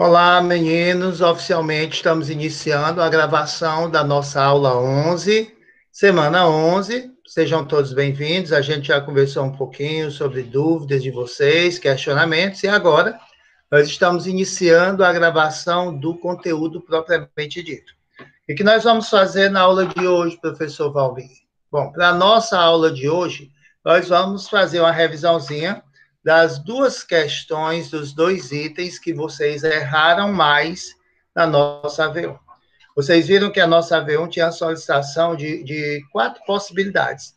Olá, meninos. Oficialmente estamos iniciando a gravação da nossa aula 11, semana 11. Sejam todos bem-vindos. A gente já conversou um pouquinho sobre dúvidas de vocês, questionamentos, e agora nós estamos iniciando a gravação do conteúdo propriamente dito. O que nós vamos fazer na aula de hoje, professor Valmir? Bom, para a nossa aula de hoje, nós vamos fazer uma revisãozinha das duas questões, dos dois itens que vocês erraram mais na nossa AV1. Vocês viram que a nossa AV1 tinha a solicitação de 4 possibilidades.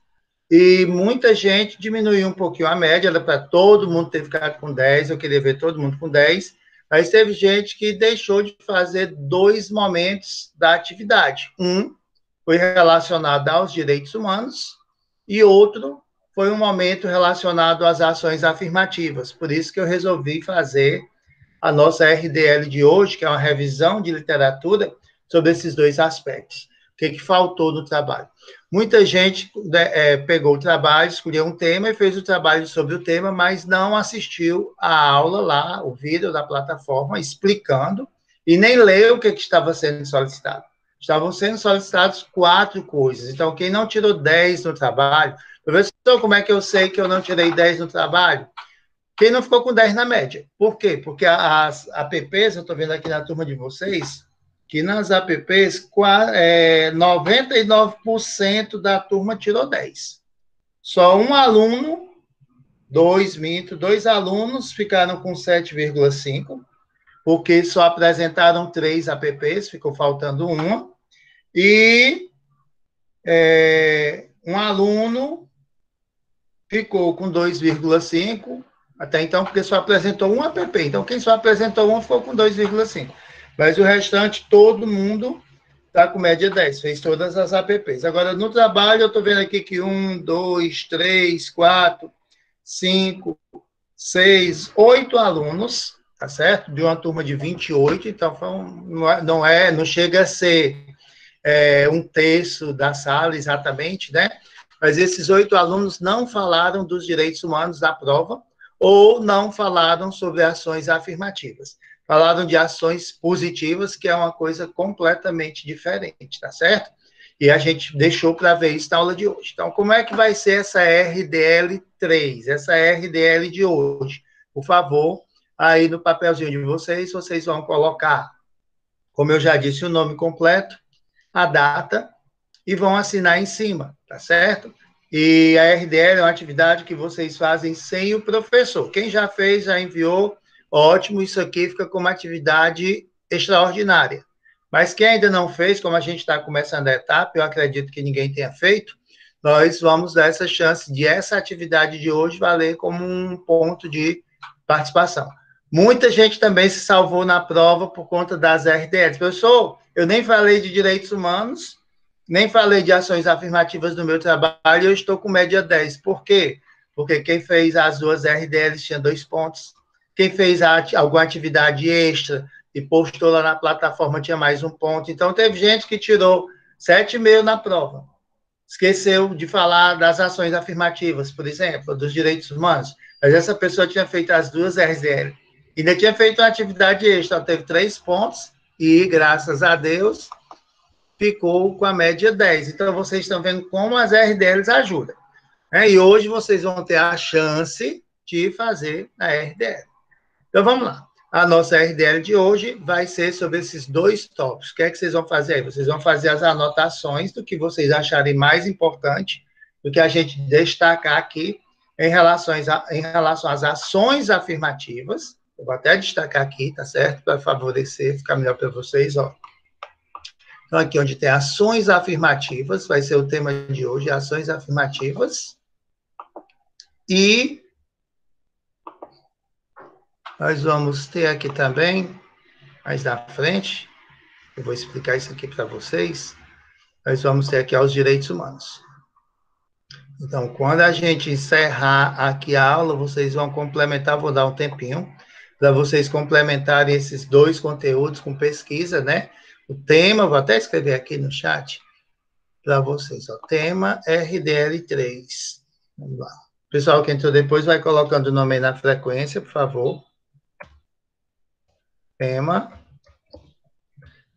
E muita gente diminuiu um pouquinho a média, era para todo mundo ter ficado com 10, eu queria ver todo mundo com 10, mas teve gente que deixou de fazer 2 momentos da atividade. Um foi relacionado aos direitos humanos e outro foi um momento relacionado às ações afirmativas. Por isso que eu resolvi fazer a nossa RDL de hoje, que é uma revisão de literatura sobre esses dois aspectos. O que faltou no trabalho? Muita gente pegou o trabalho, escolheu um tema e fez o trabalho sobre o tema, mas não assistiu a aula lá, o vídeo da plataforma, explicando, e nem leu o que estava sendo solicitado. Estavam sendo solicitadas 4 coisas. Então, quem não tirou 10 no trabalho, professor, como é que eu sei que eu não tirei 10 no trabalho? Quem não ficou com 10 na média. Por quê? Porque as apps, eu estou vendo aqui na turma de vocês, que nas apps, 99% da turma tirou 10. Só um aluno, dois alunos ficaram com 7,5, porque só apresentaram 3 apps, ficou faltando uma, e um aluno ficou com 2,5, até então, porque só apresentou um app. Então, quem só apresentou um ficou com 2,5. Mas o restante, todo mundo está com média 10, fez todas as apps. Agora, no trabalho, eu estou vendo aqui que 1, 2, 3, 4, 5, 6, 8 alunos, tá certo? De uma turma de 28, então não chega a ser um terço da sala exatamente, né? Mas esses 8 alunos não falaram dos direitos humanos da prova ou não falaram sobre ações afirmativas. Falaram de ações positivas, que é uma coisa completamente diferente, tá certo? E a gente deixou para ver isso na aula de hoje. Então, como é que vai ser essa RDL 3, essa RDL de hoje? Por favor, aí no papelzinho de vocês, vocês vão colocar, como eu já disse, o nome completo, a data, e vão assinar em cima, tá certo? E a RDL é uma atividade que vocês fazem sem o professor. Quem já fez, já enviou, ótimo, isso aqui fica como atividade extraordinária. Mas quem ainda não fez, como a gente está começando a etapa, eu acredito que ninguém tenha feito, nós vamos dar essa chance de essa atividade de hoje valer como um ponto de participação. Muita gente também se salvou na prova por conta das RDLs. Professor, eu nem falei de direitos humanos, nem falei de ações afirmativas no meu trabalho, eu estou com média 10. Por quê? Porque quem fez as 2 RDLs tinha 2 pontos. Quem fez alguma atividade extra e postou lá na plataforma tinha mais 1 ponto. Então, teve gente que tirou 7,5 na prova. Esqueceu de falar das ações afirmativas, por exemplo, dos direitos humanos. Mas essa pessoa tinha feito as 2 RDL. Ainda tinha feito uma atividade extra, teve 3 pontos e, graças a Deus, ficou com a média 10. Então, vocês estão vendo como as RDLs ajudam. Né? E hoje vocês vão ter a chance de fazer a RDL. Então, vamos lá. A nossa RDL de hoje vai ser sobre esses 2 tópicos. O que é que vocês vão fazer aí? Vocês vão fazer as anotações do que vocês acharem mais importante, do que a gente destacar aqui em relação às ações afirmativas. Eu vou até destacar aqui, tá certo? Para favorecer, ficar melhor para vocês, ó. Então, aqui onde tem ações afirmativas, vai ser o tema de hoje, ações afirmativas. E nós vamos ter aqui também, mais na frente, eu vou explicar isso aqui para vocês, nós vamos ter aqui os direitos humanos. Então, quando a gente encerrar aqui a aula, vocês vão complementar, vou dar um tempinho, para vocês complementarem esses 2 conteúdos com pesquisa, né? O tema, vou até escrever aqui no chat, para vocês, ó, tema RDL3. Vamos lá. Pessoal que entrou depois, vai colocando o nome aí na frequência, por favor. tema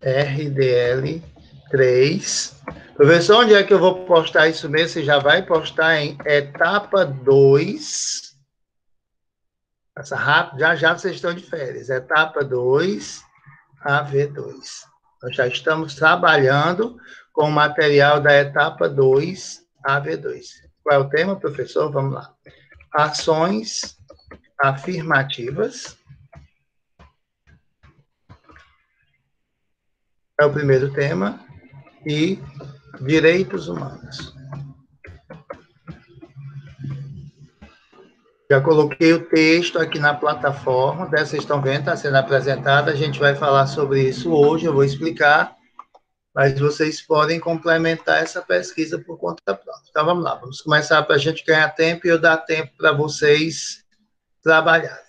RDL 3. Professor, onde é que eu vou postar isso mesmo? Você já vai postar em etapa 2. Passa rápido, já vocês estão de férias. Etapa 2, AV2. Nós já estamos trabalhando com o material da etapa 2, AV2. Qual é o tema, professor? Vamos lá. Ações afirmativas. É o primeiro tema. E direitos humanos. Já coloquei o texto aqui na plataforma, né? Vocês estão vendo, está sendo apresentado. A gente vai falar sobre isso hoje, eu vou explicar, mas vocês podem complementar essa pesquisa por conta própria. Então, vamos lá, vamos começar para a gente ganhar tempo e eu dar tempo para vocês trabalharem.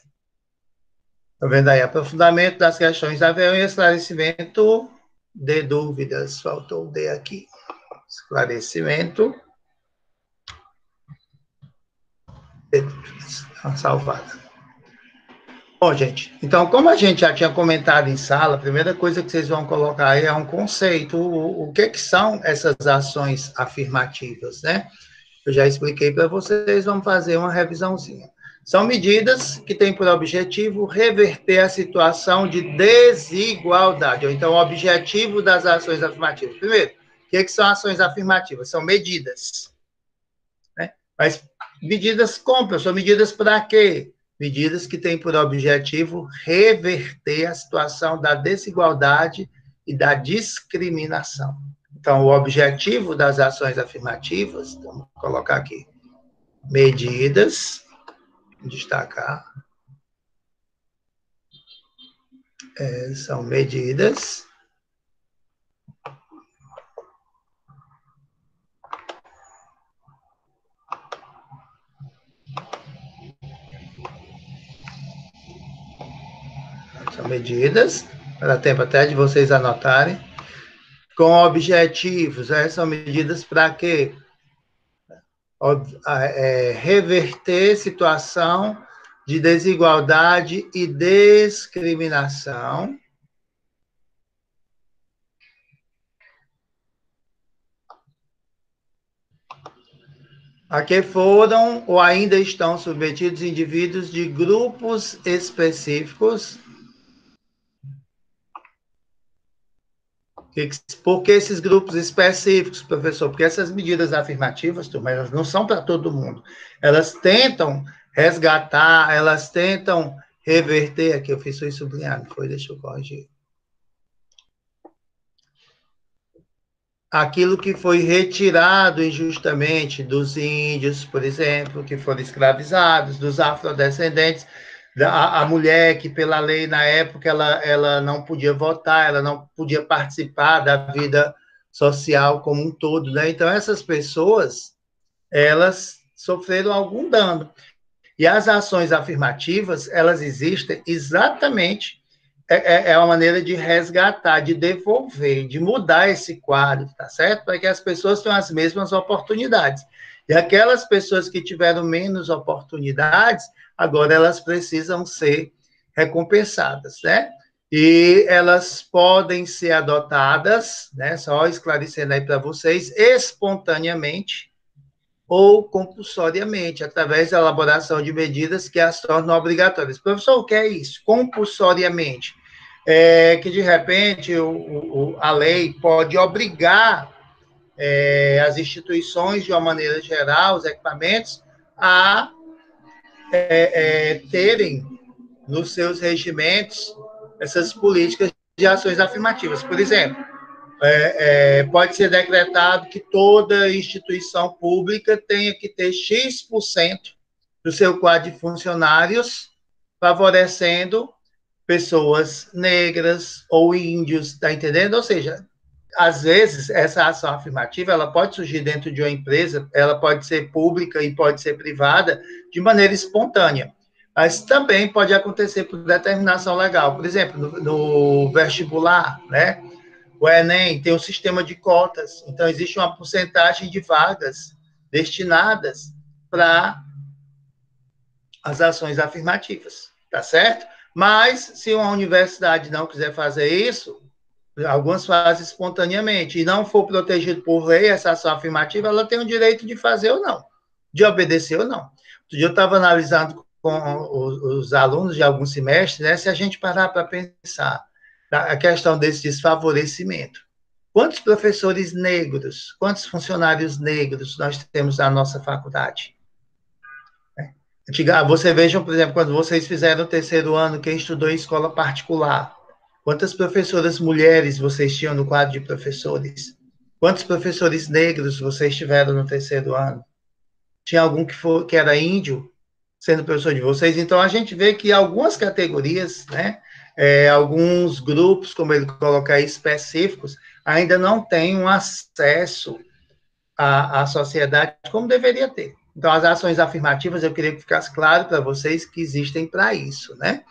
Está vendo aí? Aprofundamento das questões da AV1 e esclarecimento de dúvidas. Faltou o D aqui. Esclarecimento de dúvidas. Salvado. Bom, gente, então, como a gente já tinha comentado em sala, a primeira coisa que vocês vão colocar aí é um conceito. O que são essas ações afirmativas, né? Eu já expliquei para vocês, vamos fazer uma revisãozinha. São medidas que têm por objetivo reverter a situação de desigualdade. Ou então, o objetivo das ações afirmativas. Primeiro, o que são ações afirmativas? São medidas. Né? Mas medidas como, professor? Medidas para quê? Medidas que têm por objetivo reverter a situação da desigualdade e da discriminação. Então, o objetivo das ações afirmativas, então, vou colocar aqui, medidas, destacar, são medidas para tempo até de vocês anotarem, com objetivos, são medidas para quê? Reverter situação de desigualdade e discriminação, a que foram ou ainda estão submetidos indivíduos de grupos específicos. Por que esses grupos específicos, professor? Porque essas medidas afirmativas, turma, elas não são para todo mundo. Elas tentam resgatar, elas tentam reverter. Aqui eu fiz isso sublinhado, foi? Deixa eu corrigir. Aquilo que foi retirado injustamente dos índios, por exemplo, que foram escravizados, dos afrodescendentes, a mulher que, pela lei, na época, ela não podia votar, ela não podia participar da vida social como um todo, né? Então, essas pessoas, elas sofreram algum dano. E as ações afirmativas, elas existem exatamente, uma maneira de resgatar, de devolver, de mudar esse quadro, tá certo? Para que as pessoas tenham as mesmas oportunidades. E aquelas pessoas que tiveram menos oportunidades, agora elas precisam ser recompensadas, né? E elas podem ser adotadas, né? Só esclarecendo aí para vocês, espontaneamente ou compulsoriamente, através da elaboração de medidas que as tornam obrigatórias. Professor, o que é isso? Compulsoriamente. Que, de repente, a lei pode obrigar as instituições, de uma maneira geral, os equipamentos, a terem nos seus regimentos essas políticas de ações afirmativas. Por exemplo, pode ser decretado que toda instituição pública tenha que ter X% do seu quadro de funcionários favorecendo pessoas negras ou índios, está entendendo? Ou seja, às vezes, essa ação afirmativa, ela pode surgir dentro de uma empresa, ela pode ser pública e pode ser privada, de maneira espontânea. Mas também pode acontecer por determinação legal. Por exemplo, no vestibular, né? O Enem tem um sistema de cotas, então existe uma porcentagem de vagas destinadas para as ações afirmativas, tá certo? Mas, se uma universidade não quiser fazer isso, algumas fazem espontaneamente, e não for protegido por lei, essa ação afirmativa, ela tem o direito de fazer ou não, de obedecer ou não. Outro dia eu estava analisando com os alunos de alguns semestres, né, se a gente parar para pensar a questão desse desfavorecimento. Quantos professores negros, quantos funcionários negros nós temos na nossa faculdade? Você vejam, por exemplo, quando vocês fizeram o terceiro ano, quem estudou em escola particular, quantas professoras mulheres vocês tinham no quadro de professores? Quantos professores negros vocês tiveram no terceiro ano? Tinha algum que era índio sendo professor de vocês? Então, a gente vê que algumas categorias, né, alguns grupos, como ele coloca aí, específicos, ainda não têm um acesso à sociedade como deveria ter. Então, as ações afirmativas, eu queria que ficasse claro para vocês que existem para isso, né?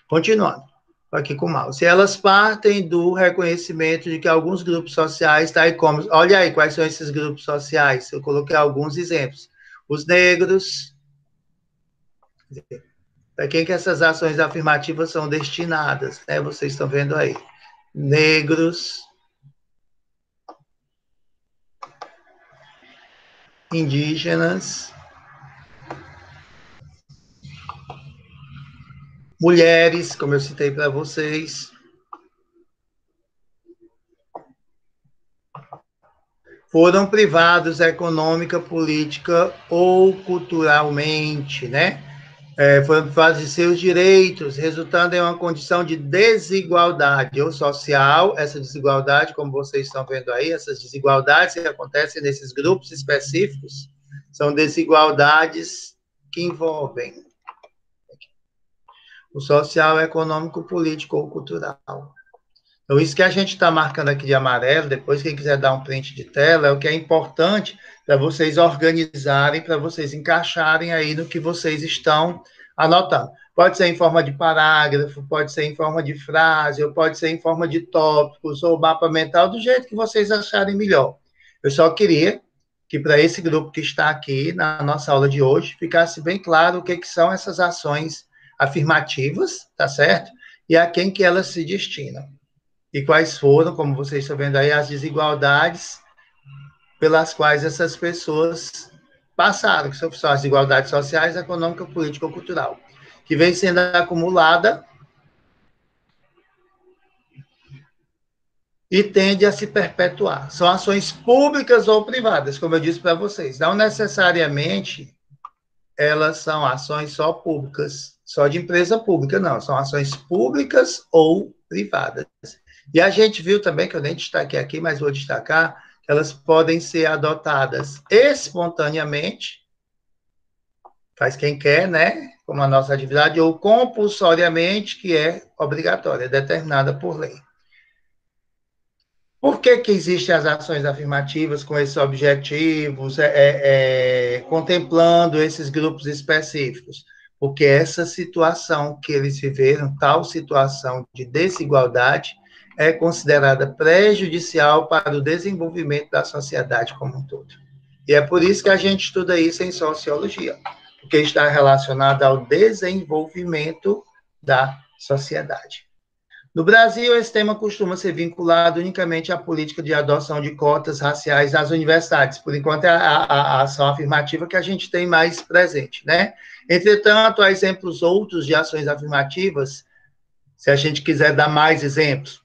Continuando, aqui com o mouse. Elas partem do reconhecimento de que alguns grupos sociais, tá aí como, olha aí quais são esses grupos sociais, eu coloquei alguns exemplos. Os negros, para quem que essas ações afirmativas são destinadas, né? Vocês estão vendo aí. Negros, indígenas, mulheres, como eu citei para vocês, foram privados econômica, política ou culturalmente, né? Foram privados de seus direitos, resultando em uma condição de desigualdade ou social. Essa desigualdade, como vocês estão vendo aí, essas desigualdades que acontecem nesses grupos específicos, são desigualdades que envolvem o social, econômico, político ou cultural. Então, isso que a gente está marcando aqui de amarelo, depois quem quiser dar um print de tela, é o que é importante para vocês organizarem, para vocês encaixarem aí no que vocês estão anotando. Pode ser em forma de parágrafo, pode ser em forma de frase, ou pode ser em forma de tópicos, ou mapa mental, do jeito que vocês acharem melhor. Eu só queria que para esse grupo que está aqui na nossa aula de hoje, ficasse bem claro o que são essas ações afirmativas, tá certo? E a quem que elas se destinam. E quais foram, como vocês estão vendo aí, as desigualdades pelas quais essas pessoas passaram, que são as desigualdades sociais, econômica, política ou cultural, que vem sendo acumulada e tende a se perpetuar. São ações públicas ou privadas, como eu disse para vocês. Não necessariamente elas são ações só públicas, só de empresa pública, não. São ações públicas ou privadas. E a gente viu também, que eu nem destaquei aqui, mas vou destacar, que elas podem ser adotadas espontaneamente, faz quem quer, né? Como a nossa atividade, ou compulsoriamente, que é obrigatória, determinada por lei. Por que existem as ações afirmativas com esses objetivos, contemplando esses grupos específicos? Porque essa situação que eles viveram, tal situação de desigualdade, é considerada prejudicial para o desenvolvimento da sociedade como um todo. E é por isso que a gente estuda isso em sociologia, porque está relacionado ao desenvolvimento da sociedade. No Brasil, esse tema costuma ser vinculado unicamente à política de adoção de cotas raciais nas universidades. Por enquanto, é a ação afirmativa que a gente tem mais presente, né? Entretanto, há exemplos outros de ações afirmativas, se a gente quiser dar mais exemplos,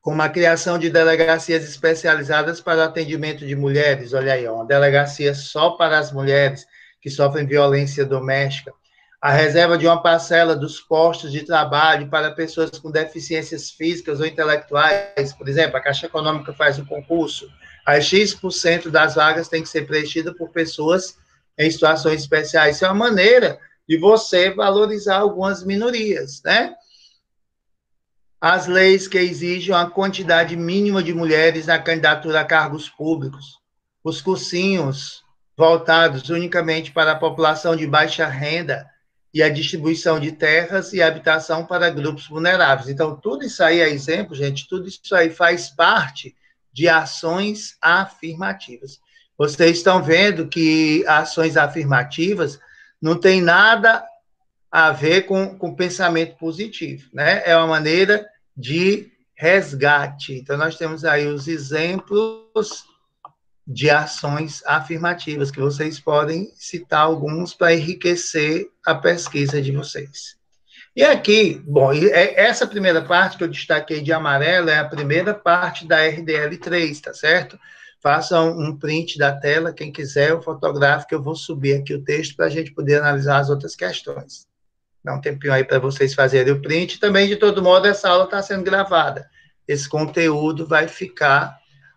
como a criação de delegacias especializadas para o atendimento de mulheres. Olha aí, uma delegacia só para as mulheres que sofrem violência doméstica. A reserva de uma parcela dos postos de trabalho para pessoas com deficiências físicas ou intelectuais. Por exemplo, a Caixa Econômica faz um concurso, aí X% das vagas tem que ser preenchida por pessoas em situações especiais. Isso é uma maneira de você valorizar algumas minorias, né? As leis que exigem a quantidade mínima de mulheres na candidatura a cargos públicos. Os cursinhos voltados unicamente para a população de baixa renda e a distribuição de terras e habitação para grupos vulneráveis. Então, tudo isso aí é exemplo, gente, tudo isso aí faz parte de ações afirmativas. Vocês estão vendo que ações afirmativas não tem nada a ver com pensamento positivo, né? É uma maneira de resgate. Então, nós temos aí os exemplos de ações afirmativas, que vocês podem citar alguns para enriquecer a pesquisa de vocês. E aqui, bom, essa primeira parte que eu destaquei de amarelo é a primeira parte da RDL3, tá certo? Façam um print da tela, quem quiser, o fotográfico, eu vou subir aqui o texto para a gente poder analisar as outras questões. Dá um tempinho aí para vocês fazerem o print. Também, de todo modo, essa aula está sendo gravada. Esse conteúdo vai ficar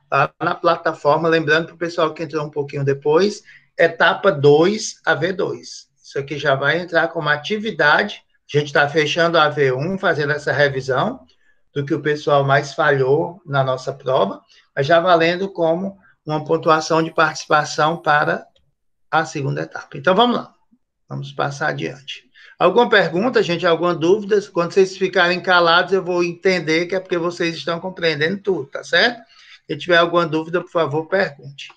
lá na plataforma. Lembrando para o pessoal que entrou um pouquinho depois, etapa 2, AV2. Isso aqui já vai entrar como atividade. A gente está fechando a AV1, fazendo essa revisão do que o pessoal mais falhou na nossa prova, mas já valendo como uma pontuação de participação para a segunda etapa. Então, vamos lá. Vamos passar adiante. Alguma pergunta, gente? Alguma dúvida? Quando vocês ficarem calados, eu vou entender que é porque vocês estão compreendendo tudo, tá certo? Se tiver alguma dúvida, por favor, pergunte.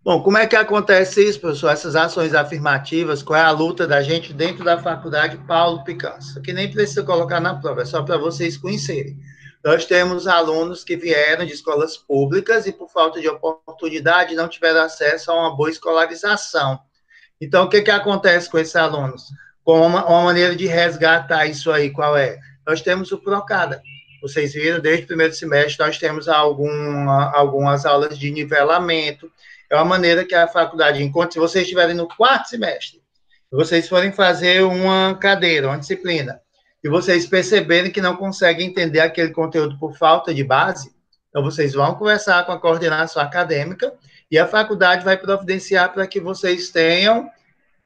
Bom, como é que acontece isso, professor? Essas ações afirmativas, qual é a luta da gente dentro da faculdade Paulo Picasso? Que nem precisa colocar na prova, é só para vocês conhecerem. Nós temos alunos que vieram de escolas públicas e, por falta de oportunidade, não tiveram acesso a uma boa escolarização. Então, o que acontece com esses alunos? Com uma maneira de resgatar isso aí, qual é? Nós temos o Procada. Vocês viram, desde o primeiro semestre, nós temos algumas aulas de nivelamento. É uma maneira que a faculdade, enquanto se vocês estiverem no quarto semestre, vocês forem fazer uma cadeira, uma disciplina, e vocês perceberem que não conseguem entender aquele conteúdo por falta de base, então vocês vão conversar com a coordenação acadêmica e a faculdade vai providenciar para que vocês tenham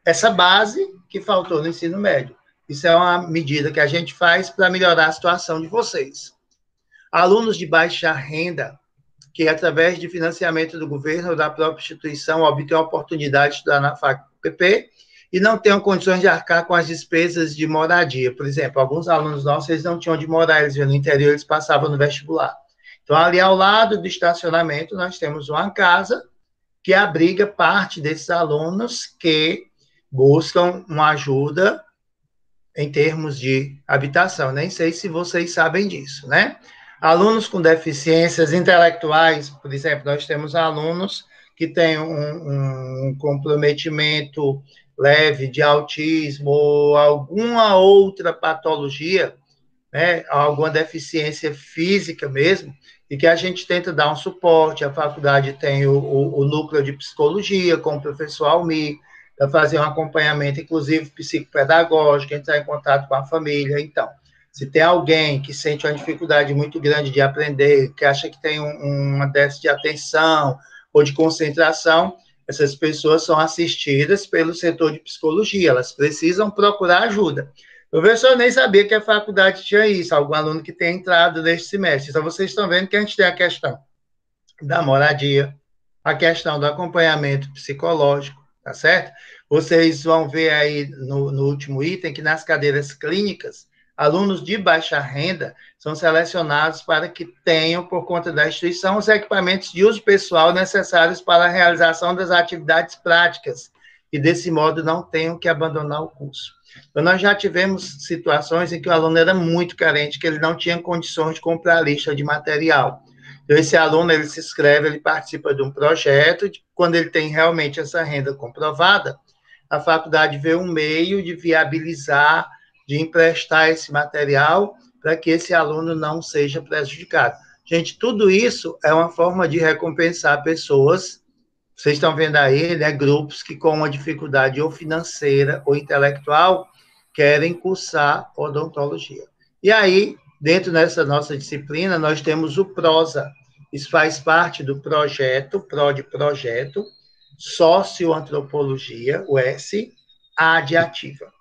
essa base que faltou no ensino médio. Isso é uma medida que a gente faz para melhorar a situação de vocês. Alunos de baixa renda, que através de financiamento do governo ou da própria instituição obtêm a oportunidade de estudar na FACPP e não tenham condições de arcar com as despesas de moradia. Por exemplo, alguns alunos nossos, eles não tinham onde morar, eles vinham no interior, eles passavam no vestibular. Então, ali ao lado do estacionamento, nós temos uma casa que abriga parte desses alunos que buscam uma ajuda em termos de habitação. Nem sei se vocês sabem disso, né? Alunos com deficiências intelectuais, por exemplo, nós temos alunos que têm um comprometimento leve de autismo ou alguma outra patologia, né, alguma deficiência física mesmo, e que a gente tenta dar um suporte. A faculdade tem o núcleo de psicologia com o professor Almir, para fazer um acompanhamento, inclusive psicopedagógico, entrar em contato com a família. Então, se tem alguém que sente uma dificuldade muito grande de aprender, que acha que tem uma déficit de atenção ou de concentração, essas pessoas são assistidas pelo setor de psicologia, elas precisam procurar ajuda. O professor nem sabia que a faculdade tinha isso, algum aluno que tem entrado neste semestre. Então, vocês estão vendo que a gente tem a questão da moradia, a questão do acompanhamento psicológico, tá certo? Vocês vão ver aí no último item que nas cadeiras clínicas, alunos de baixa renda são selecionados para que tenham, por conta da instituição, os equipamentos de uso pessoal necessários para a realização das atividades práticas e, desse modo, não tenham que abandonar o curso. Então, nós já tivemos situações em que o aluno era muito carente, que ele não tinha condições de comprar a lista de material. Então, esse aluno, ele se inscreve, ele participa de um projeto, quando ele tem realmente essa renda comprovada, a faculdade vê um meio de viabilizar, de emprestar esse material para que esse aluno não seja prejudicado. Gente, tudo isso é uma forma de recompensar pessoas, vocês estão vendo aí, né, grupos que com uma dificuldade ou financeira ou intelectual querem cursar odontologia. E aí, dentro dessa nossa disciplina, nós temos o PROSA. Isso faz parte do projeto, projeto, Socioantropologia, o S, adiativa,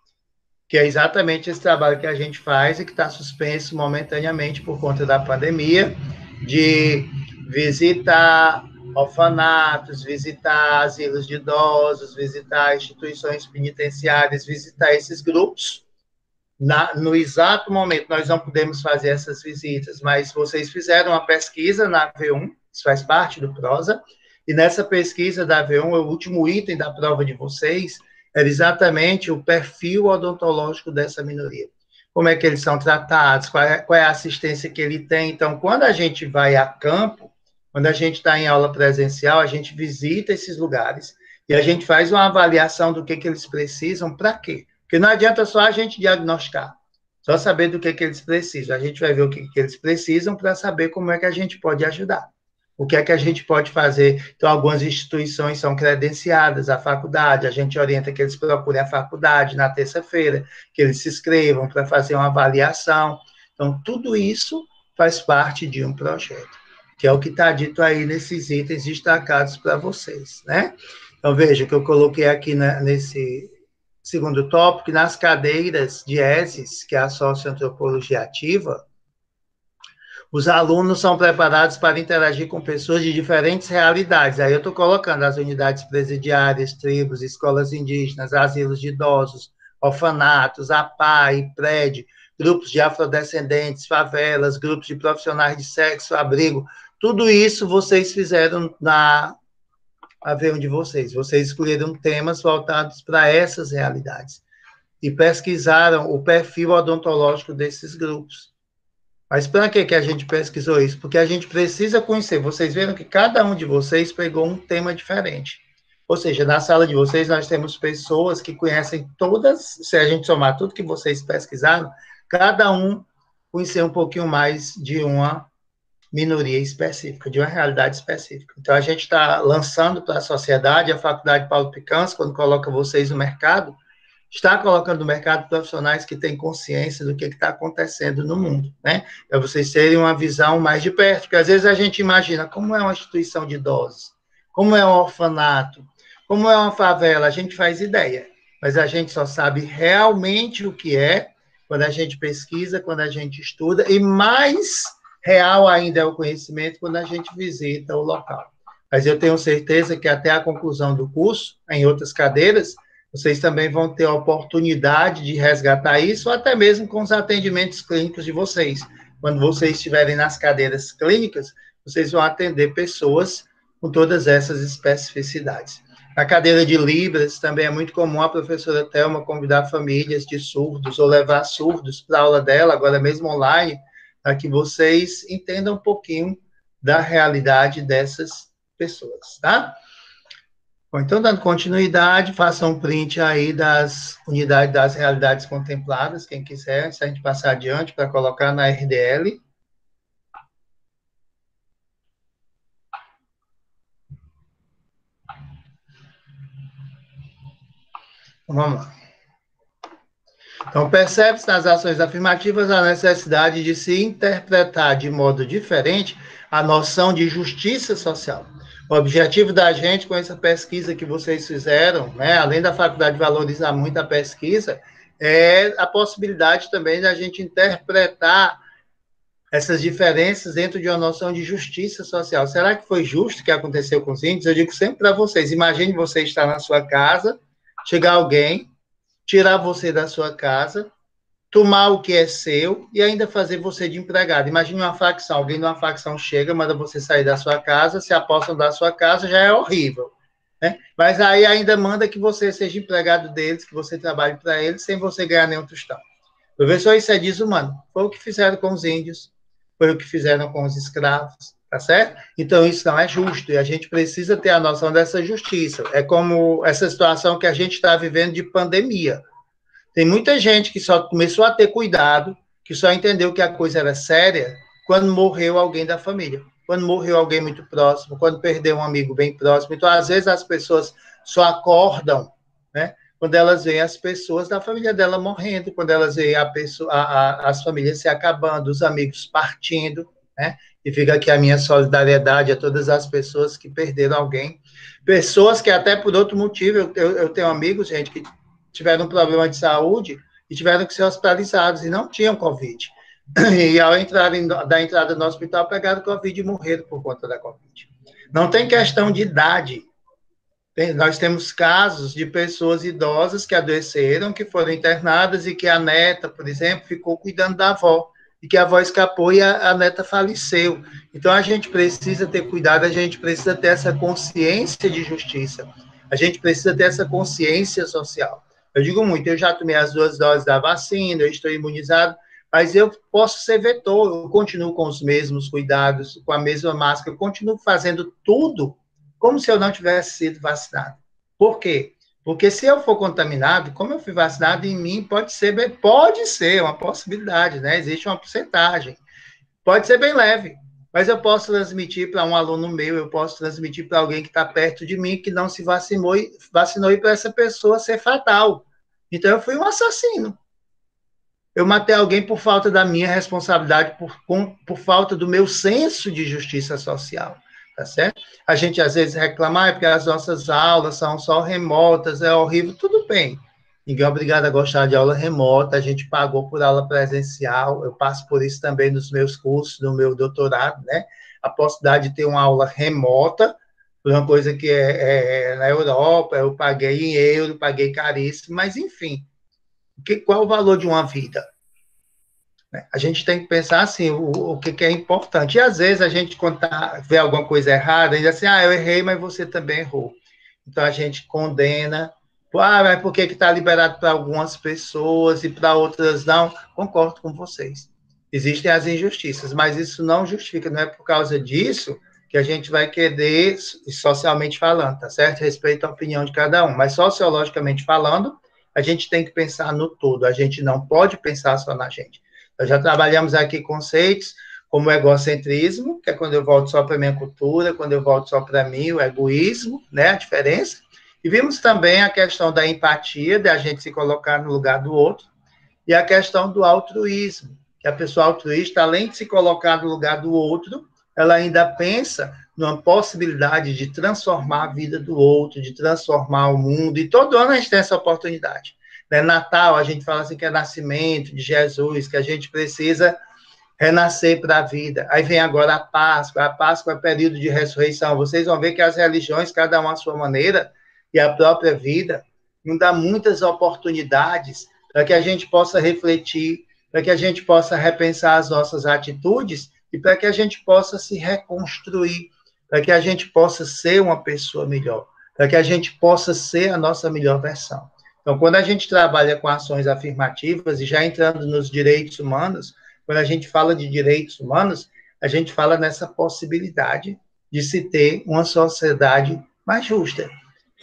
que é exatamente esse trabalho que a gente faz e que está suspenso momentaneamente por conta da pandemia, de visitar orfanatos, visitar asilos de idosos, visitar instituições penitenciárias, visitar esses grupos. No exato momento, nós não podemos fazer essas visitas, mas vocês fizeram uma pesquisa na V1, isso faz parte do PROSA, e nessa pesquisa da V1, o último item da prova de vocês era exatamente o perfil odontológico dessa minoria. Como é que eles são tratados, qual é a assistência que ele tem. Então, quando a gente vai a campo, quando a gente está em aula presencial, a gente visita esses lugares e a gente faz uma avaliação do que eles precisam, para quê? Porque não adianta só a gente diagnosticar, só saber do que eles precisam. A gente vai ver o que eles precisam para saber como é que a gente pode ajudar. O que é que a gente pode fazer? Então, algumas instituições são credenciadas à faculdade, a gente orienta que eles procurem a faculdade na terça-feira, que eles se inscrevam para fazer uma avaliação. Então, tudo isso faz parte de um projeto, que é o que está dito aí nesses itens destacados para vocês, né? Então, veja que eu coloquei aqui nesse segundo tópico, nas cadeiras de ESES, que é a Socioantropologia Ativa, os alunos são preparados para interagir com pessoas de diferentes realidades. Aí eu estou colocando as unidades presidiárias, tribos, escolas indígenas, asilos de idosos, orfanatos, APAE, prédio, grupos de afrodescendentes, favelas, grupos de profissionais de sexo, abrigo. Tudo isso vocês fizeram na avião de vocês. Vocês escolheram temas voltados para essas realidades e pesquisaram o perfil odontológico desses grupos. Mas para que a gente pesquisou isso? Porque a gente precisa conhecer. Vocês viram que cada um de vocês pegou um tema diferente. Ou seja, na sala de vocês nós temos pessoas que conhecem todas, se a gente somar tudo que vocês pesquisaram, cada um conhecer um pouquinho mais de uma minoria específica, de uma realidade específica. Então, a gente está lançando para a sociedade, a Faculdade Paulo Picanço, quando coloca vocês no mercado, está colocando no mercado profissionais que têm consciência do que está acontecendo no mundo, né? Para vocês terem uma visão mais de perto, porque às vezes a gente imagina como é uma instituição de idosos, como é um orfanato, como é uma favela, a gente faz ideia, mas a gente só sabe realmente o que é quando a gente pesquisa, quando a gente estuda, e mais real ainda é o conhecimento quando a gente visita o local. Mas eu tenho certeza que até a conclusão do curso, em outras cadeiras, vocês também vão ter a oportunidade de resgatar isso, ou até mesmo com os atendimentos clínicos de vocês. Quando vocês estiverem nas cadeiras clínicas, vocês vão atender pessoas com todas essas especificidades. Na cadeira de Libras, também é muito comum a professora Thelma convidar famílias de surdos ou levar surdos para a aula dela, agora mesmo online, para que vocês entendam um pouquinho da realidade dessas pessoas, tá? Bom, então, dando continuidade, façam um print aí das unidades das realidades contempladas, quem quiser, se a gente passar adiante para colocar na RDL. Vamos lá. Então, percebe-se nas ações afirmativas a necessidade de se interpretar de modo diferente a noção de justiça social. O objetivo da gente, com essa pesquisa que vocês fizeram, né, além da faculdade valorizar muito a pesquisa, é a possibilidade também da gente interpretar essas diferenças dentro de uma noção de justiça social. Será que foi justo o que aconteceu com os índios? Eu digo sempre para vocês, imagine você estar na sua casa, chegar alguém, tirar você da sua casa, tomar o que é seu e ainda fazer você de empregado. Imagine uma facção, alguém de uma facção chega, manda você sair da sua casa, se apossam da sua casa, já é horrível, né? Mas aí ainda manda que você seja empregado deles, que você trabalhe para eles, sem você ganhar nenhum tostão. Professor, isso é desumano. Foi o que fizeram com os índios, foi o que fizeram com os escravos, tá certo? Então, isso não é justo, e a gente precisa ter a noção dessa justiça. É como essa situação que a gente está vivendo de pandemia. Tem muita gente que só começou a ter cuidado, que só entendeu que a coisa era séria quando morreu alguém da família, quando morreu alguém muito próximo, quando perdeu um amigo bem próximo. Então, às vezes, as pessoas só acordam, né, quando elas veem as pessoas da família dela morrendo, quando elas veem as famílias se acabando, os amigos partindo, né? E fica aqui a minha solidariedade a todas as pessoas que perderam alguém. Pessoas que até por outro motivo, eu tenho amigos, gente, que tiveram um problema de saúde e tiveram que ser hospitalizados e não tinham Covid. E ao da entrada no hospital, pegaram Covid e morreram por conta da Covid. Não tem questão de idade. Nós temos casos de pessoas idosas que adoeceram, que foram internadas e que a neta, por exemplo, ficou cuidando da avó, e que a avó escapou e a neta faleceu. Então, a gente precisa ter cuidado, a gente precisa ter essa consciência de justiça. A gente precisa ter essa consciência social. Eu digo muito, eu já tomei as 2 doses da vacina, eu estou imunizado, mas eu posso ser vetor, eu continuo com os mesmos cuidados, com a mesma máscara, eu continuo fazendo tudo como se eu não tivesse sido vacinado. Por quê? Porque se eu for contaminado, como eu fui vacinado, em mim pode ser uma possibilidade, né? Existe uma porcentagem. Pode ser bem leve, mas eu posso transmitir para um aluno meu, eu posso transmitir para alguém que está perto de mim, que não se vacinou e para essa pessoa ser fatal. Então, eu fui um assassino. Eu matei alguém por falta da minha responsabilidade, por falta do meu senso de justiça social, tá certo? A gente, às vezes, reclama, porque as nossas aulas são só remotas, é horrível, tudo bem. Ninguém é obrigado a gostar de aula remota, a gente pagou por aula presencial, eu passo por isso também nos meus cursos, no meu doutorado, né? A possibilidade de ter uma aula remota, por uma coisa que é na Europa, eu paguei em euro, paguei caríssimo, mas enfim, qual o valor de uma vida? A gente tem que pensar assim, o que é importante. E às vezes a gente, quando vê alguma coisa errada, diz assim, eu errei, mas você também errou. Então a gente condena, mas por que está liberado para algumas pessoas e para outras não? Concordo com vocês. Existem as injustiças, mas isso não justifica, não é por causa disso que a gente vai querer, socialmente falando, tá certo? Respeito à opinião de cada um, mas sociologicamente falando, a gente tem que pensar no todo, a gente não pode pensar só na gente. Nós já trabalhamos aqui conceitos como o egocentrismo, que é quando eu volto só para a minha cultura, quando eu volto só para mim, o egoísmo, né, a diferença. E vimos também a questão da empatia, de a gente se colocar no lugar do outro, e a questão do altruísmo, que a pessoa altruísta, além de se colocar no lugar do outro, ela ainda pensa numa possibilidade de transformar a vida do outro, de transformar o mundo, e todo ano a gente tem essa oportunidade. Né? Natal, a gente fala assim que é nascimento de Jesus, que a gente precisa renascer para a vida. Aí vem agora a Páscoa é período de ressurreição. Vocês vão ver que as religiões, cada uma à sua maneira, e a própria vida, nos dá muitas oportunidades para que a gente possa refletir, para que a gente possa repensar as nossas atitudes e para que a gente possa se reconstruir, para que a gente possa ser uma pessoa melhor, para que a gente possa ser a nossa melhor versão. Então, quando a gente trabalha com ações afirmativas, e já entrando nos direitos humanos, quando a gente fala de direitos humanos, a gente fala nessa possibilidade de se ter uma sociedade mais justa,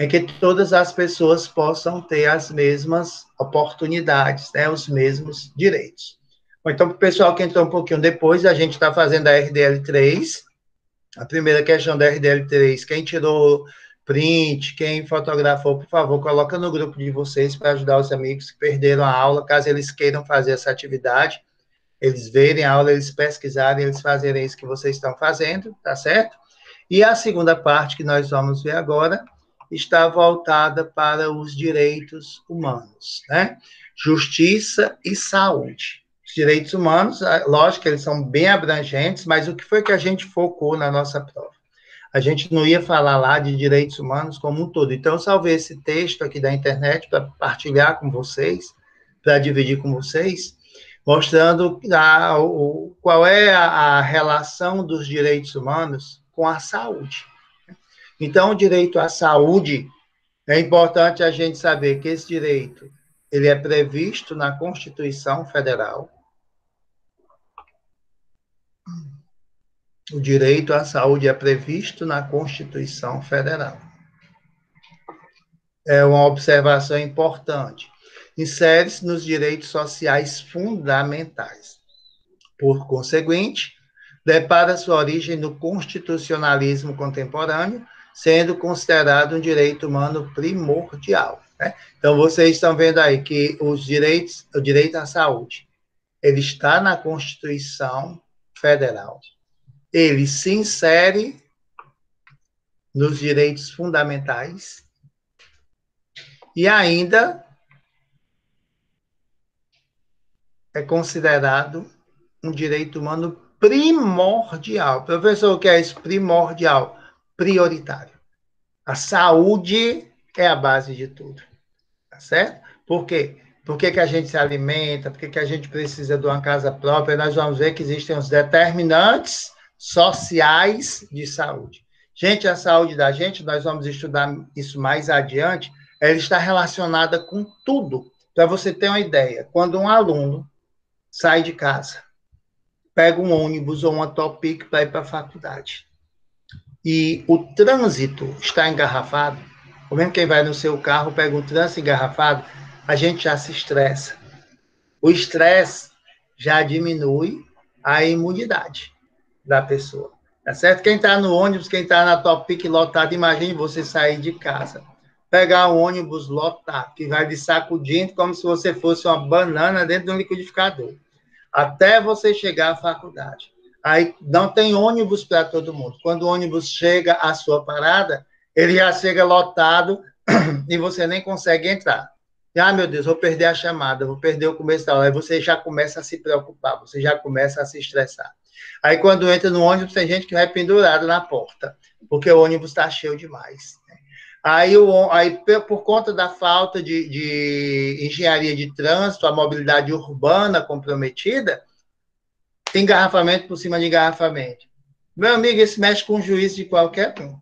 em que todas as pessoas possam ter as mesmas oportunidades, né, os mesmos direitos. Então, para o pessoal que entrou um pouquinho depois, a gente está fazendo a RDL3, a primeira questão da RDL3, quem tirou print, quem fotografou, por favor, coloca no grupo de vocês para ajudar os amigos que perderam a aula, caso eles queiram fazer essa atividade, eles verem a aula, eles pesquisarem, eles fazerem isso que vocês estão fazendo, tá certo? E a segunda parte que nós vamos ver agora está voltada para os direitos humanos, né? Justiça e saúde. Os direitos humanos, lógico que eles são bem abrangentes, mas o que foi que a gente focou na nossa prova? A gente não ia falar lá de direitos humanos como um todo. Então, eu salvei esse texto aqui da internet para partilhar com vocês, para dividir com vocês, mostrando qual é a relação dos direitos humanos com a saúde. Então, o direito à saúde, é importante a gente saber que esse direito ele é previsto na Constituição Federal. O direito à saúde é previsto na Constituição Federal. É uma observação importante. Insere-se nos direitos sociais fundamentais. Por conseguinte, depara sua origem no constitucionalismo contemporâneo, sendo considerado um direito humano primordial. Né? Então, vocês estão vendo aí que o direito à saúde, ele está na Constituição Federal. Ele se insere nos direitos fundamentais e ainda é considerado um direito humano primordial. Professor, o que é isso? Primordial, prioritário. A saúde é a base de tudo, tá certo? Por quê? Por que a gente se alimenta? Por que a gente precisa de uma casa própria? Nós vamos ver que existem os determinantes sociais de saúde. Gente, a saúde da gente, nós vamos estudar isso mais adiante, ela está relacionada com tudo. Para você ter uma ideia, quando um aluno sai de casa, pega um ônibus ou uma Topic para ir para a faculdade, e o trânsito está engarrafado, ou mesmo quem vai no seu carro pega um trânsito engarrafado, a gente já se estressa. O estresse já diminui a imunidade da pessoa. Tá certo? Quem está no ônibus, quem está na Topic lotado, imagine você sair de casa, pegar um ônibus lotado, que vai lhe sacudindo como se você fosse uma banana dentro de um liquidificador, até você chegar à faculdade. Aí não tem ônibus para todo mundo. Quando o ônibus chega à sua parada, ele já chega lotado e você nem consegue entrar. Ah, meu Deus, vou perder a chamada, vou perder o começo da aula. Aí você já começa a se preocupar, você já começa a se estressar. Aí quando entra no ônibus, tem gente que vai pendurado na porta, porque o ônibus está cheio demais. Aí, por conta da falta de engenharia de trânsito, a mobilidade urbana comprometida, tem engarrafamento por cima de engarrafamento. Meu amigo, isso mexe com o juízo de qualquer um.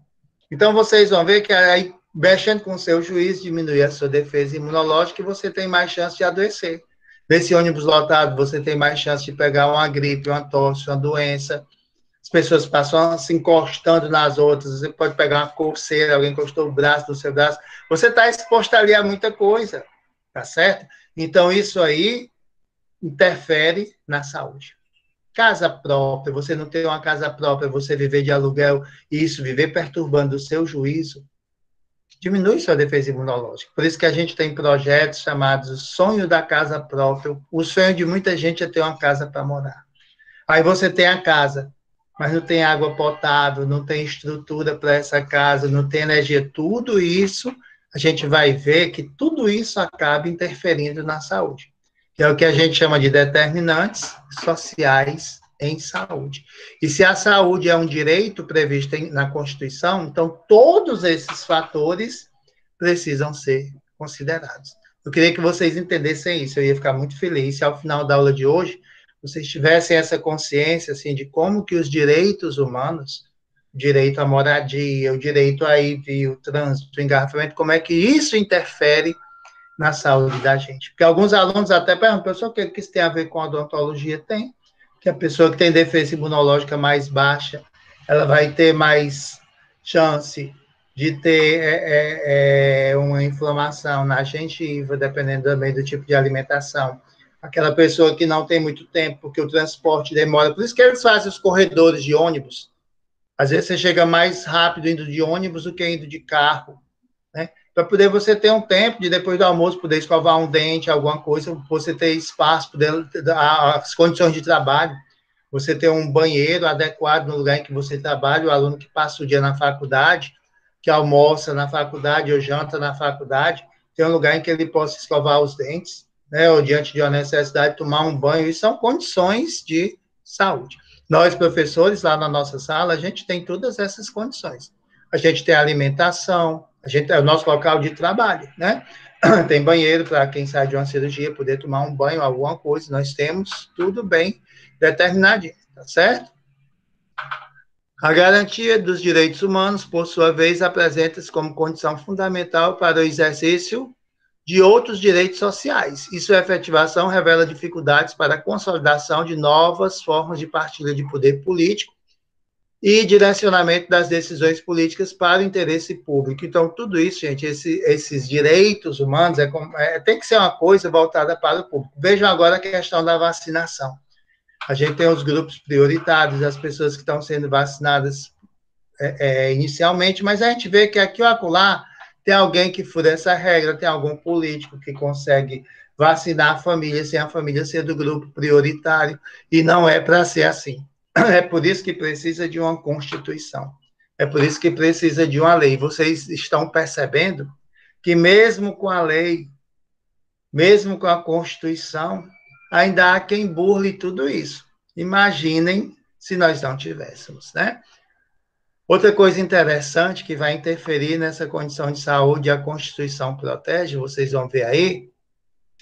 Então, vocês vão ver que aí, mexendo com o seu juízo, diminui a sua defesa imunológica e você tem mais chance de adoecer. Nesse ônibus lotado, você tem mais chance de pegar uma gripe, uma tosse, uma doença. As pessoas passam se encostando nas outras, você pode pegar uma coceira, alguém encostou o braço no seu braço, você está exposto ali a muita coisa, tá certo? Então, isso aí interfere na saúde. Casa própria, você não ter uma casa própria, você viver de aluguel, isso, viver perturbando o seu juízo, diminui sua defesa imunológica. Por isso que a gente tem projetos chamados Sonho da Casa Própria. O sonho de muita gente é ter uma casa para morar. Aí você tem a casa, mas não tem água potável, não tem estrutura para essa casa, não tem energia. Tudo isso, a gente vai ver que tudo isso acaba interferindo na saúde, que é o que a gente chama de determinantes sociais em saúde. E se a saúde é um direito previsto na Constituição, então todos esses fatores precisam ser considerados. Eu queria que vocês entendessem isso, eu ia ficar muito feliz se ao final da aula de hoje vocês tivessem essa consciência, assim, de como que os direitos humanos, o direito à moradia, o direito a ir, o trânsito, o engarrafamento, como é que isso interfere na saúde da gente. Porque alguns alunos até perguntam, professor, o que isso tem a ver com a odontologia? Tem, que a pessoa que tem defesa imunológica mais baixa, ela vai ter mais chance de ter uma inflamação na gengiva, dependendo também do tipo de alimentação. Aquela pessoa que não tem muito tempo, porque o transporte demora. Por isso que eles fazem os corredores de ônibus. Às vezes você chega mais rápido indo de ônibus do que indo de carro, né? Para poder você ter um tempo de, depois do almoço, poder escovar um dente, alguma coisa, você ter espaço, poder, as condições de trabalho, você ter um banheiro adequado no lugar em que você trabalha, o aluno que passa o dia na faculdade, que almoça na faculdade ou janta na faculdade, tem um lugar em que ele possa escovar os dentes, né, ou diante de uma necessidade, tomar um banho, isso são condições de saúde. Nós, professores, lá na nossa sala, a gente tem todas essas condições. A gente tem alimentação, a gente é o nosso local de trabalho, né? Tem banheiro para quem sai de uma cirurgia poder tomar um banho, alguma coisa. Nós temos tudo bem determinadinho, tá certo? A garantia dos direitos humanos, por sua vez, apresenta-se como condição fundamental para o exercício de outros direitos sociais. E sua efetivação revela dificuldades para a consolidação de novas formas de partilha de poder político e direcionamento das decisões políticas para o interesse público. Então, tudo isso, gente, esses direitos humanos, tem que ser uma coisa voltada para o público. Vejam agora a questão da vacinação. A gente tem os grupos prioritários, as pessoas que estão sendo vacinadas inicialmente, mas a gente vê que aqui ou acolá tem alguém que fura essa regra, tem algum político que consegue vacinar a família sem a família ser do grupo prioritário, e não é para ser assim. É por isso que precisa de uma Constituição. É por isso que precisa de uma lei. Vocês estão percebendo que mesmo com a lei, mesmo com a Constituição, ainda há quem burle tudo isso. Imaginem se nós não tivéssemos, né? Outra coisa interessante que vai interferir nessa condição de saúde, a Constituição protege, vocês vão ver aí,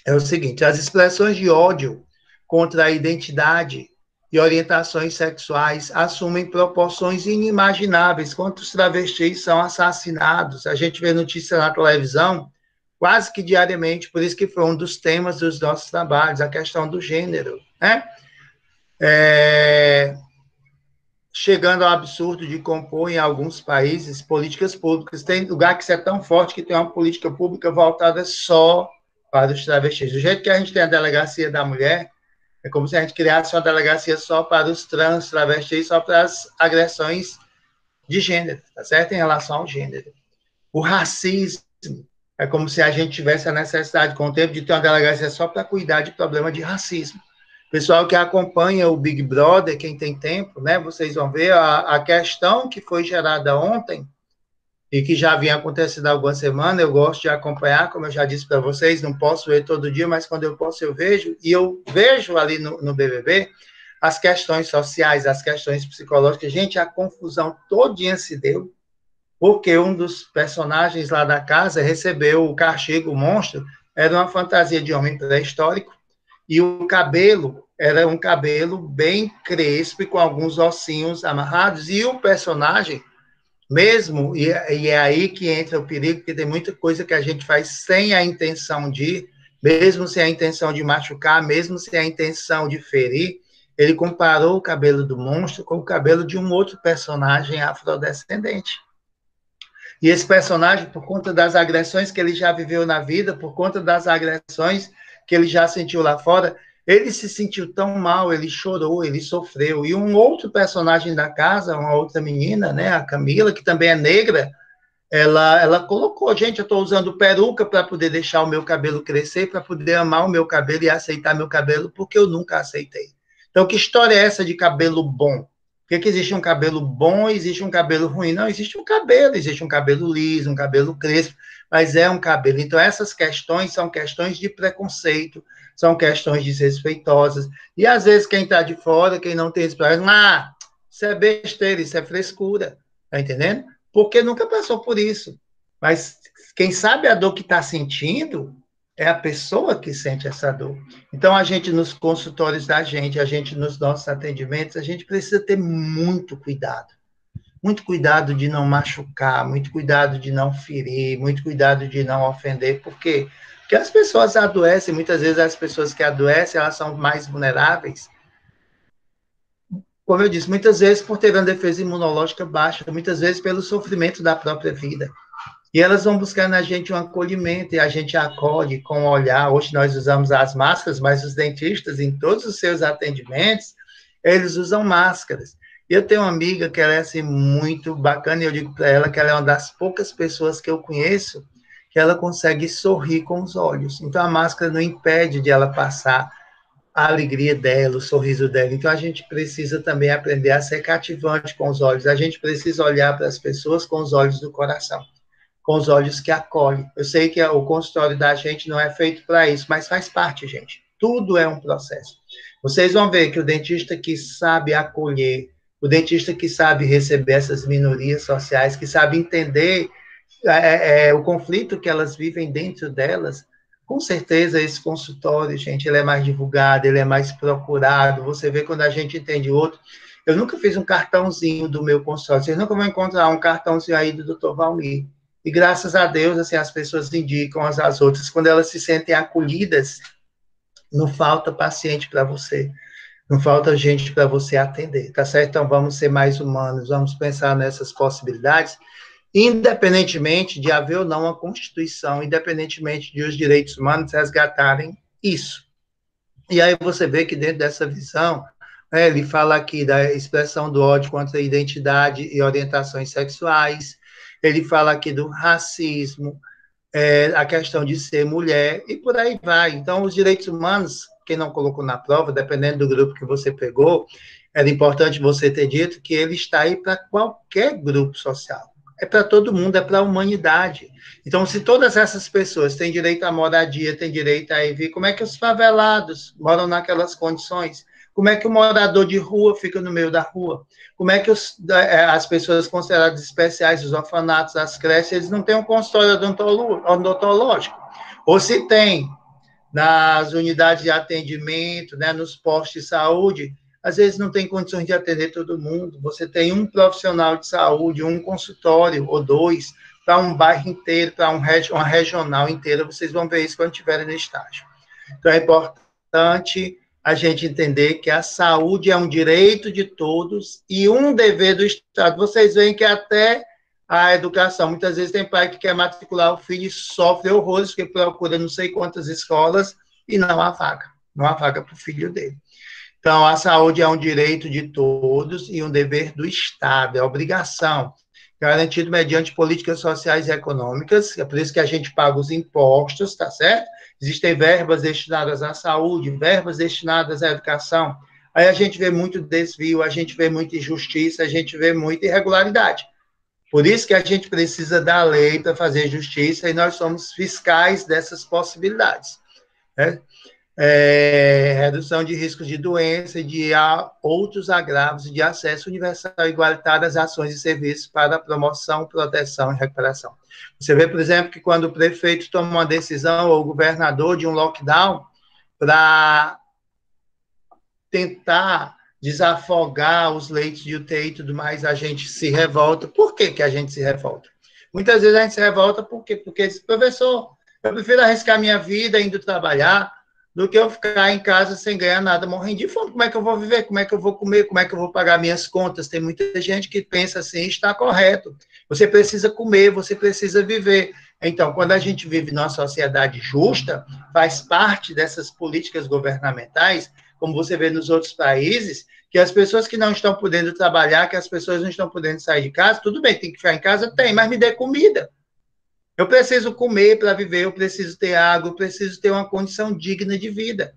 é o seguinte: as expressões de ódio contra a identidade e orientações sexuais assumem proporções inimagináveis. Quantos travestis são assassinados? A gente vê notícia na televisão quase que diariamente, por isso que foi um dos temas dos nossos trabalhos, a questão do gênero, né? Chegando ao absurdo de compor em alguns países políticas públicas. Tem lugar que isso é tão forte que tem uma política pública voltada só para os travestis. Do jeito que a gente tem a delegacia da mulher, é como se a gente criasse uma delegacia só para os trans, travestis, só para as agressões de gênero, tá certo? Em relação ao gênero. O racismo, é como se a gente tivesse a necessidade, com o tempo, de ter uma delegacia só para cuidar de problema de racismo. Pessoal que acompanha o Big Brother, quem tem tempo, né, vocês vão ver a questão que foi gerada ontem e que já vinha acontecendo há algumas semanas. Eu gosto de acompanhar, como eu já disse para vocês, não posso ver todo dia, mas quando eu posso eu vejo, e eu vejo ali no BBB as questões sociais, as questões psicológicas. Gente, a confusão todinha se deu, porque um dos personagens lá da casa recebeu o castigo, o monstro, era uma fantasia de homem pré-histórico, e o cabelo era um cabelo bem crespo e com alguns ossinhos amarrados, e o personagem mesmo, e é aí que entra o perigo, porque tem muita coisa que a gente faz sem a intenção de, mesmo sem a intenção de machucar, mesmo sem a intenção de ferir. Ele comparou o cabelo do monstro com o cabelo de um outro personagem afrodescendente. E esse personagem, por conta das agressões que ele já viveu na vida, por conta das agressões que ele já sentiu lá fora, ele se sentiu tão mal, ele chorou, ele sofreu. E um outro personagem da casa, uma outra menina, né, a Camila, que também é negra, ela colocou, gente, eu estou usando peruca para poder deixar o meu cabelo crescer, para poder amar o meu cabelo e aceitar meu cabelo, porque eu nunca aceitei. Então, que história é essa de cabelo bom? Por que existe um cabelo bom e existe um cabelo ruim? Não, existe um cabelo liso, um cabelo crespo, mas é um cabelo. Então, essas questões são questões de preconceito, são questões desrespeitosas, e às vezes quem está de fora, quem não tem experiência, isso é besteira, isso é frescura, tá entendendo? Porque nunca passou por isso. Mas quem sabe a dor que está sentindo é a pessoa que sente essa dor. Então, a gente, nos consultórios da gente, a gente, nos nossos atendimentos, a gente precisa ter muito cuidado de não machucar, muito cuidado de não ferir, muito cuidado de não ofender. Por quê? Porque as pessoas adoecem, muitas vezes as pessoas que adoecem, elas são mais vulneráveis, como eu disse, muitas vezes por ter uma defesa imunológica baixa, muitas vezes pelo sofrimento da própria vida. E elas vão buscar na gente um acolhimento, e a gente acolhe com o olhar. Hoje nós usamos as máscaras, mas os dentistas, em todos os seus atendimentos, eles usam máscaras. Eu tenho uma amiga que ela é assim, muito bacana, e eu digo para ela que ela é uma das poucas pessoas que eu conheço que ela consegue sorrir com os olhos. Então, a máscara não impede de ela passar a alegria dela, o sorriso dela. Então, a gente precisa também aprender a ser cativante com os olhos. A gente precisa olhar para as pessoas com os olhos do coração, com os olhos que acolhem. Eu sei que o consultório da gente não é feito para isso, mas faz parte, gente. Tudo é um processo. Vocês vão ver que o dentista que sabe acolher, o dentista que sabe receber essas minorias sociais, que sabe entender o conflito que elas vivem dentro delas, com certeza esse consultório, gente, ele é mais divulgado, ele é mais procurado. Você vê quando a gente entende o outro. Eu nunca fiz um cartãozinho do meu consultório. Vocês nunca vão encontrar um cartãozinho aí do Dr. Valmir. E graças a Deus, assim, as pessoas indicam às outras. Quando elas se sentem acolhidas, não falta paciente para você. Não falta gente para você atender, tá certo? Então, vamos ser mais humanos, vamos pensar nessas possibilidades, independentemente de haver ou não uma Constituição, independentemente de os direitos humanos resgatarem isso. E aí você vê que dentro dessa visão, ele fala aqui da expressão do ódio contra a identidade e orientações sexuais, ele fala aqui do racismo, a questão de ser mulher, e por aí vai. Então, os direitos humanos, quem não colocou na prova, dependendo do grupo que você pegou, era importante você ter dito que ele está aí para qualquer grupo social. É para todo mundo, é para a humanidade. Então, se todas essas pessoas têm direito à moradia, têm direito a ir, como é que os favelados moram naquelas condições? Como é que o morador de rua fica no meio da rua? Como é que as pessoas consideradas especiais, os orfanatos, as creches, eles não têm um consultório odontológico? Ou se tem, nas unidades de atendimento, né, nos postos de saúde, às vezes não tem condições de atender todo mundo. Você tem um profissional de saúde, um consultório ou dois, para um bairro inteiro, para uma regional inteira, vocês vão ver isso quando estiverem no estágio. Então, é importante a gente entender que a saúde é um direito de todos e um dever do Estado. Vocês veem que até a educação, muitas vezes tem pai que quer matricular o filho e sofre horrores, porque procura não sei quantas escolas e não há vaga para o filho dele. Então, a saúde é um direito de todos e um dever do Estado, é obrigação, garantido mediante políticas sociais e econômicas, é por isso que a gente paga os impostos, tá certo? Existem verbas destinadas à saúde, verbas destinadas à educação. Aí a gente vê muito desvio, a gente vê muita injustiça, a gente vê muita irregularidade. Por isso que a gente precisa da lei para fazer justiça e nós somos fiscais dessas possibilidades. Né? Redução de riscos de doença e de outros agravos de acesso universal e igualitário às ações e serviços para promoção, proteção e recuperação. Você vê, por exemplo, que quando o prefeito toma uma decisão, ou o governador, de um lockdown, para tentar desafogar os leitos de UTI e tudo mais, a gente se revolta. Por que que a gente se revolta? Muitas vezes a gente se revolta porque professor, eu prefiro arriscar minha vida indo trabalhar do que eu ficar em casa sem ganhar nada, morrendo de fome. Como é que eu vou viver? Como é que eu vou comer? Como é que eu vou pagar minhas contas? Tem muita gente que pensa assim, está correto. Você precisa comer, você precisa viver. Então, quando a gente vive numa sociedade justa, faz parte dessas políticas governamentais, como você vê nos outros países, que as pessoas que não estão podendo trabalhar, que as pessoas não estão podendo sair de casa, tudo bem, tem que ficar em casa? Tem, mas me dê comida. Eu preciso comer para viver, eu preciso ter água, eu preciso ter uma condição digna de vida.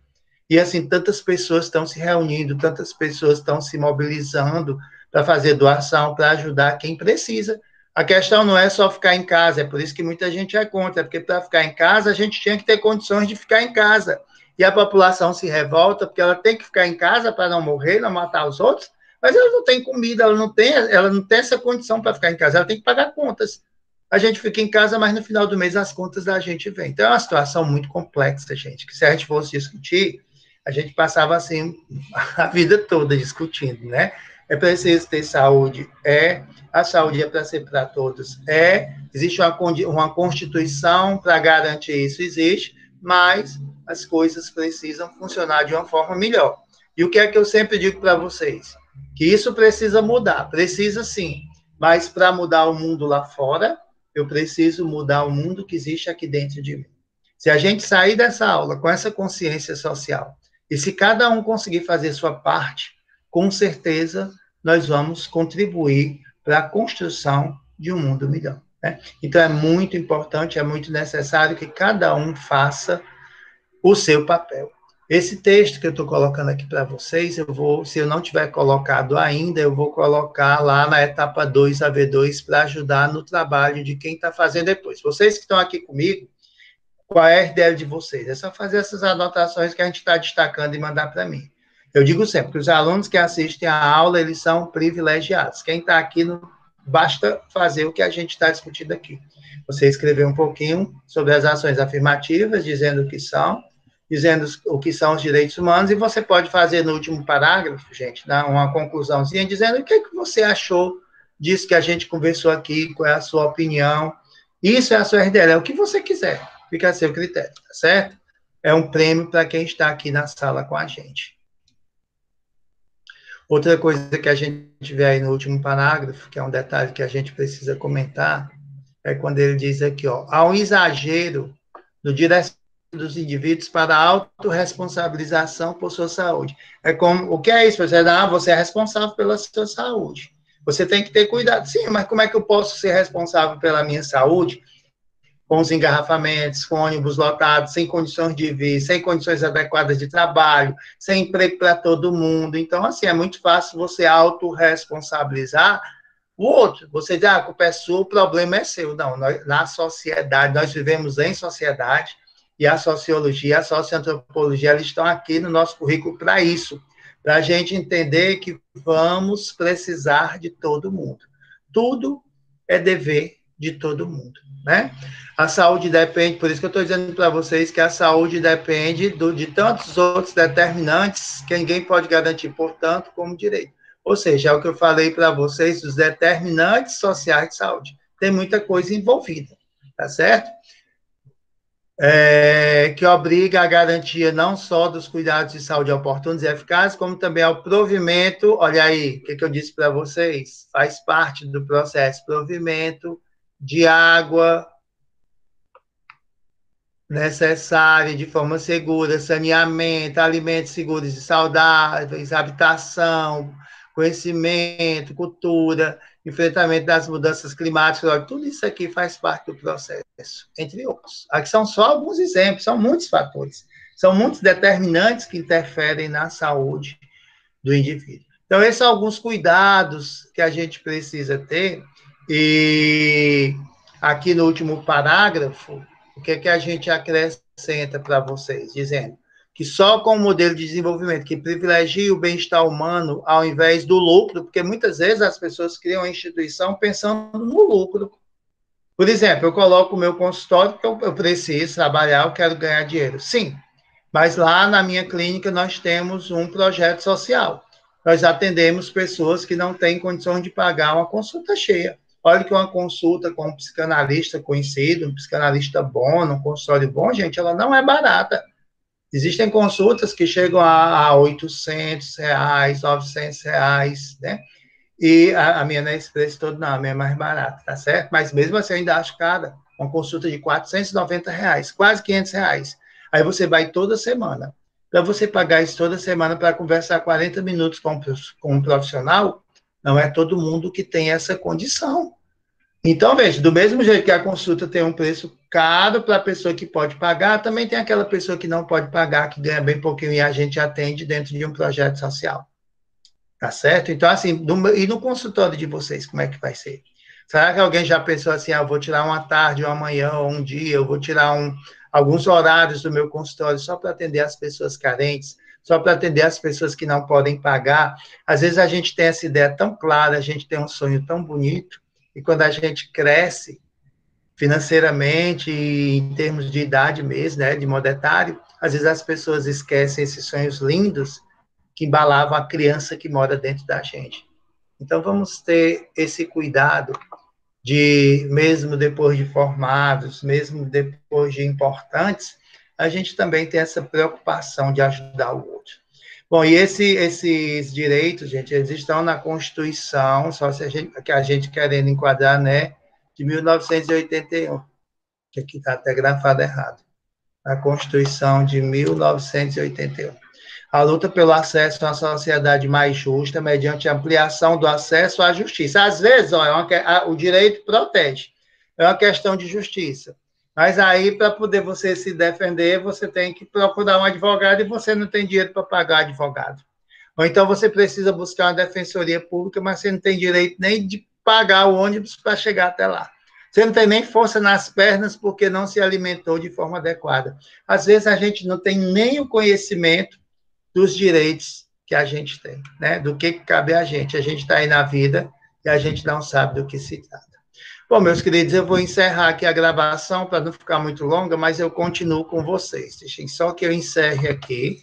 E assim, tantas pessoas estão se reunindo, tantas pessoas estão se mobilizando para fazer doação, para ajudar quem precisa. A questão não é só ficar em casa, é por isso que muita gente é contra, porque para ficar em casa, a gente tinha que ter condições de ficar em casa. E a população se revolta, porque ela tem que ficar em casa para não morrer, não matar os outros, mas ela não tem comida, ela não tem essa condição para ficar em casa, ela tem que pagar contas. A gente fica em casa, mas no final do mês as contas da gente vêm. Então é uma situação muito complexa, gente, que se a gente fosse discutir, a gente passava assim a vida toda discutindo, né? É preciso ter saúde, a saúde é para ser para todos, existe uma Constituição para garantir isso, existe, mas as coisas precisam funcionar de uma forma melhor. E o que é que eu sempre digo para vocês? Que isso precisa mudar, precisa sim, mas para mudar o mundo lá fora, eu preciso mudar o mundo que existe aqui dentro de mim. Se a gente sair dessa aula com essa consciência social, e se cada um conseguir fazer sua parte, com certeza nós vamos contribuir para a construção de um mundo melhor. Né? Então é muito importante, é muito necessário que cada um faça o seu papel. Esse texto que eu estou colocando aqui para vocês, se eu não tiver colocado ainda, eu vou colocar lá na etapa 2, AV2, para ajudar no trabalho de quem está fazendo depois. Vocês que estão aqui comigo, qual é a ideia de vocês? É só fazer essas anotações que a gente está destacando e mandar para mim. Eu digo sempre que os alunos que assistem a aula, eles são privilegiados. Quem está aqui, não basta fazer o que a gente está discutindo aqui. Você escrever um pouquinho sobre as ações afirmativas, dizendo o que são, dizendo o que são os direitos humanos, e você pode fazer no último parágrafo, gente, dar uma conclusãozinha, dizendo o que você achou disso que a gente conversou aqui, qual é a sua opinião. Isso é a sua RDL, é o que você quiser, fica a seu critério, tá certo? É um prêmio para quem está aqui na sala com a gente. Outra coisa que a gente vê aí no último parágrafo, que é um detalhe que a gente precisa comentar, é quando ele diz aqui, ó, há um exagero no direcionamento dos indivíduos para a autorresponsabilização por sua saúde. O que é isso? Você é responsável pela sua saúde. Você tem que ter cuidado. Sim, mas como é que eu posso ser responsável pela minha saúde? Com os engarrafamentos, com ônibus lotados, sem condições de vir, sem condições adequadas de trabalho, sem emprego para todo mundo. Então, assim, é muito fácil você autorresponsabilizar o outro. Você diz, a culpa é sua, o problema é seu. Não, na sociedade, nós vivemos em sociedade, e a sociologia, a socioantropologia, eles estão aqui no nosso currículo para isso, para a gente entender que vamos precisar de todo mundo. Tudo é dever de todo mundo, né? A saúde depende, por isso que eu estou dizendo para vocês que a saúde depende de tantos outros determinantes que ninguém pode garantir, portanto, como direito. Ou seja, é o que eu falei para vocês, os determinantes sociais de saúde. Tem muita coisa envolvida, tá certo? Que obriga a garantia não só dos cuidados de saúde oportunos e eficazes, como também ao provimento, olha aí, o que eu disse para vocês, faz parte do processo, provimento de água necessária de forma segura, saneamento, alimentos seguros e saudáveis, habitação, conhecimento, cultura, enfrentamento das mudanças climáticas, tudo isso aqui faz parte do processo, entre outros. Aqui são só alguns exemplos, são muitos fatores, são muitos determinantes que interferem na saúde do indivíduo. Então, esses são alguns cuidados que a gente precisa ter, e aqui no último parágrafo, o que é que a gente acrescenta para vocês, dizendo que só com o modelo de desenvolvimento que privilegia o bem-estar humano ao invés do lucro, porque muitas vezes as pessoas criam a instituição pensando no lucro. Por exemplo, eu coloco o meu consultório porque eu preciso trabalhar, eu quero ganhar dinheiro. Sim, mas lá na minha clínica nós temos um projeto social. Nós atendemos pessoas que não têm condições de pagar uma consulta cheia. Olha que uma consulta com um psicanalista conhecido, um psicanalista bom, um consultório bom, gente, ela não é barata. Existem consultas que chegam a R$ 800, R$ 900, né? E a minha não é esse preço todo, não, a minha é mais barata, tá certo? Mas mesmo assim eu ainda acho cara. Uma consulta de R$ 490, quase R$ 500. Aí você vai toda semana. Para você pagar isso toda semana para conversar 40 minutos com um profissional, não é todo mundo que tem essa condição. Então, veja, do mesmo jeito que a consulta tem um preço caro para a pessoa que pode pagar, também tem aquela pessoa que não pode pagar, que ganha bem pouquinho e a gente atende dentro de um projeto social. Tá certo? Então, assim, e no consultório de vocês, como é que vai ser? Será que alguém já pensou assim, eu vou tirar uma tarde, uma manhã, ou um dia, eu vou tirar alguns horários do meu consultório só para atender as pessoas carentes, só para atender as pessoas que não podem pagar? Às vezes a gente tem essa ideia tão clara, a gente tem um sonho tão bonito, e quando a gente cresce financeiramente, e em termos de idade mesmo, né, de monetário, às vezes as pessoas esquecem esses sonhos lindos que embalavam a criança que mora dentro da gente. Então, vamos ter esse cuidado de, mesmo depois de formados, mesmo depois de importantes, a gente também tem essa preocupação de ajudar o outro. Bom, e esses direitos, gente, eles estão na Constituição, só se a gente querendo enquadrar, né, de 1981, que aqui está até grafado errado. A Constituição de 1981. A luta pelo acesso a uma sociedade mais justa, mediante ampliação do acesso à justiça. Às vezes, olha, o direito protege, é uma questão de justiça. Mas aí, para poder você se defender, você tem que procurar um advogado e você não tem dinheiro para pagar advogado. Ou então você precisa buscar uma defensoria pública, mas você não tem direito nem de pagar o ônibus para chegar até lá. Você não tem nem força nas pernas porque não se alimentou de forma adequada. Às vezes a gente não tem nem o conhecimento dos direitos que a gente tem, né? Do que cabe a gente. A gente está aí na vida e a gente não sabe do que se trata. Bom, meus queridos, eu vou encerrar aqui a gravação para não ficar muito longa, mas eu continuo com vocês. Deixem só que eu encerre aqui.